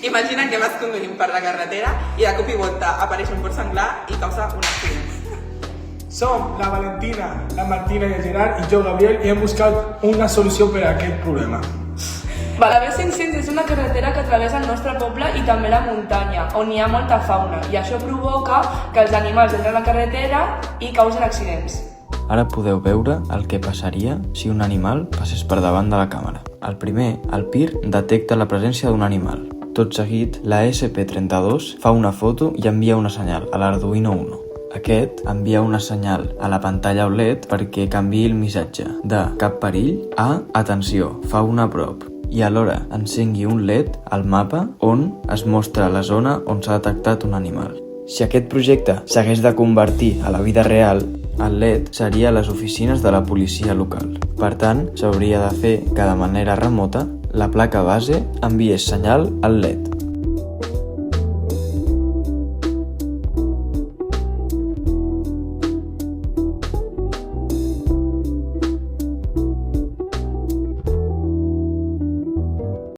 Imagina que vas conduint per la carretera i de cop i volta apareix un port senglar i causa un accident. Som la Valentina, la Martina i el Gerard i jo, Gabriel, i hem buscat una solució per a aquest problema. La B500 és una carretera que travessa el nostre poble i també la muntanya, on hi ha molta fauna, i això provoca que els animals entren a la carretera i causen accidents. Ara podeu veure el que passaria si un animal passés per davant de la càmera. El primer, el PIR, detecta la presència d'un animal. Tot seguit, la SP32 fa una foto i envia una senyal a l'Arduino Uno. Aquest envia una senyal a la pantalla OLED perquè canviï el missatge de cap perill a atenció, fauna a prop, i alhora encengui un LED al mapa on es mostra la zona on s'ha detectat un animal. Si aquest projecte s'hagués de convertir a la vida real, el LED seria a les oficines de la policia local. Per tant, s'hauria de fer que de manera remota la placa base enviés senyal al LED.